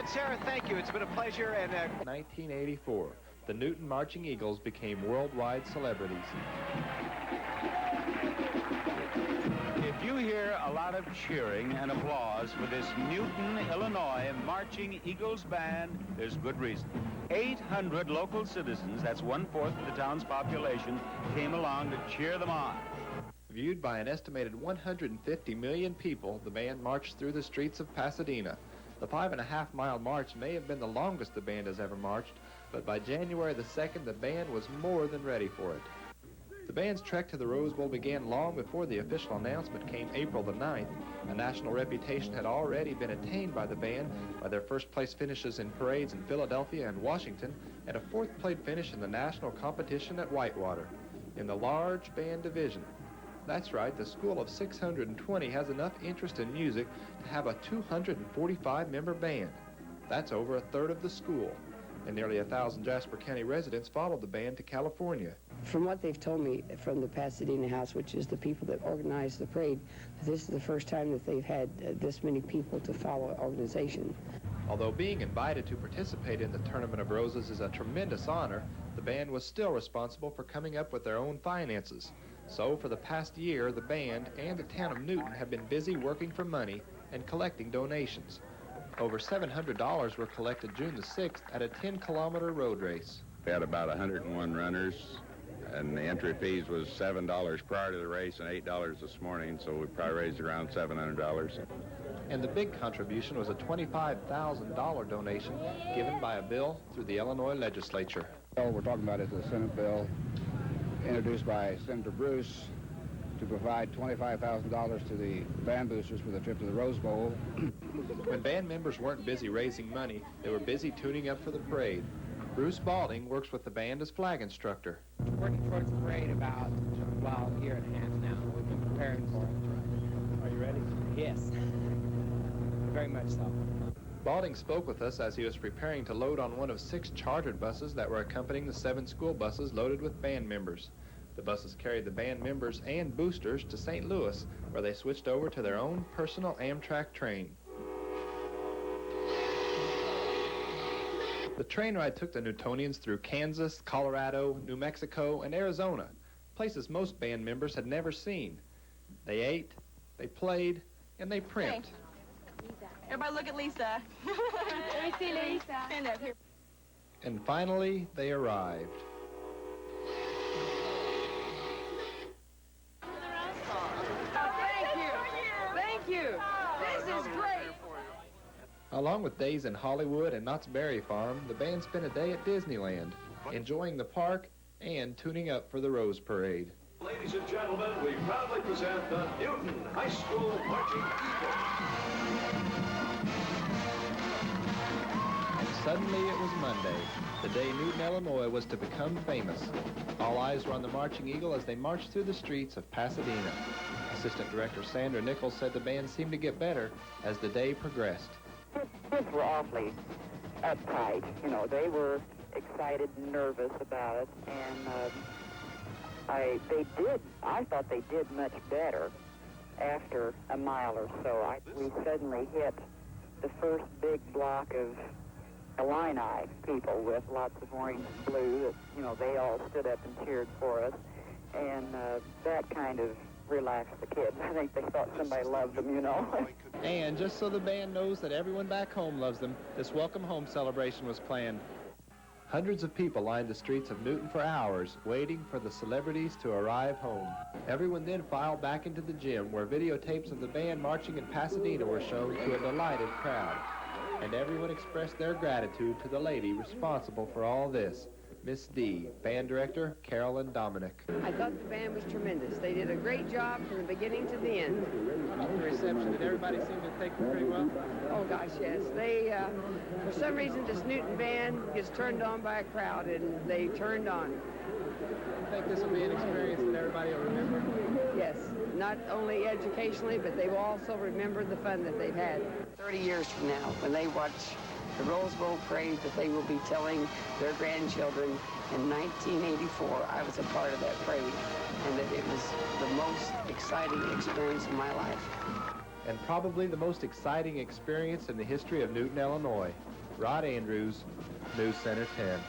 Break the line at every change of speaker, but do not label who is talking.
Sarah, thank you. It's been a pleasure. And
1984, the Newton Marching Eagles became worldwide celebrities.
If you hear a lot of cheering and applause for this Newton, Illinois Marching Eagles band, there's good reason. 800 local citizens, that's 1/4 of the town's population, came along to cheer them on.
Viewed by an estimated 150 million people, the band marched through the streets of Pasadena. The 5.5-mile march may have been the longest the band has ever marched, but by January the 2nd, the band was more than ready for it. The band's trek to the Rose Bowl began long before the official announcement came April the 9th. A national reputation had already been attained by the band by their first-place finishes in parades in Philadelphia and Washington, and a fourth-place finish in the national competition at Whitewater. In the large band division, that's right, the school of 620 has enough interest in music to have a 245-member band. That's over a third of the school. And nearly 1,000 Jasper County residents followed the band to California.
From what they've told me from the Pasadena House, which is the people that organized the parade, this is the first time that they've had this many people to follow an organization.
Although being invited to participate in the Tournament of Roses is a tremendous honor, the band was still responsible for coming up with their own finances. So for the past year, the band and the town of Newton have been busy working for money and collecting donations. Over $700 were collected June the 6th at a 10-kilometer road race.
We had about 101 runners, and the entry fees was $7 prior to the race and $8 this morning, so we probably raised around $700.
And the big contribution was a $25,000 donation given by a bill through the Illinois legislature.
All we're talking about is a Senate bill introduced by Senator Bruce to provide $25,000 to the band boosters for the trip to the Rose Bowl.
When band members weren't busy raising money, they were busy tuning up for the parade. Bruce Balding works with the band as flag instructor.
Working towards the parade about, well, a year and a half now. We've been preparing for it.
Are you ready?
Yes. Very much so.
Balding spoke with us as he was preparing to load on one of 6 chartered buses that were accompanying the 7 school buses loaded with band members. The buses carried the band members and boosters to St. Louis, where they switched over to their own personal Amtrak train. The train ride took the Newtonians through Kansas, Colorado, New Mexico, and Arizona, places most band members had never seen. They ate, they played, and they primped.
Everybody look at Lisa. Let me see Lisa. Stand up here.
And finally, they arrived. Along with days in Hollywood and Knott's Berry Farm, the band spent a day at Disneyland, enjoying the park and tuning up for the Rose Parade.
Ladies and gentlemen, we proudly present the Newton High School Marching Eagles.
And suddenly it was Monday, the day Newton, Illinois was to become famous. All eyes were on the Marching Eagle as they marched through the streets of Pasadena. Assistant Director Sandra Nichols said the band seemed to get better as the day progressed.
Kids were awfully uptight. You know, they were excited and nervous about it, and I thought they did much better after a mile or so. We suddenly hit the first big block of Illini people with lots of orange and blue. That, you know, they all stood up and cheered for us, and that kind of relaxed the kids. I think they thought somebody loved them, you know.
And just so the band knows that everyone back home loves them, this welcome home celebration was planned. Hundreds of people lined the streets of Newton for hours, waiting for the celebrities to arrive home. Everyone then filed back into the gym, where videotapes of the band marching in Pasadena were shown to a delighted crowd. And everyone expressed their gratitude to the lady responsible for all this, Miss D, band director Carolyn Dominic.
I thought the band was tremendous. They did a great job from the beginning to the end.
The reception, did everybody seem to take it pretty well?
Oh gosh, yes. They, for some reason, this Newton band gets turned on by a crowd, and they turned on.
You think this will be an experience that everybody will remember?
Yes, not only educationally, but they will also remember the fun that they've had. 30 years from now, when they watch the Rose Bowl parade, that they will be telling their grandchildren, in 1984, I was a part of that parade, and that it was the most exciting experience of my life.
and probably the most exciting experience in the history of Newton, Illinois. Rod Andrews, News Center 10.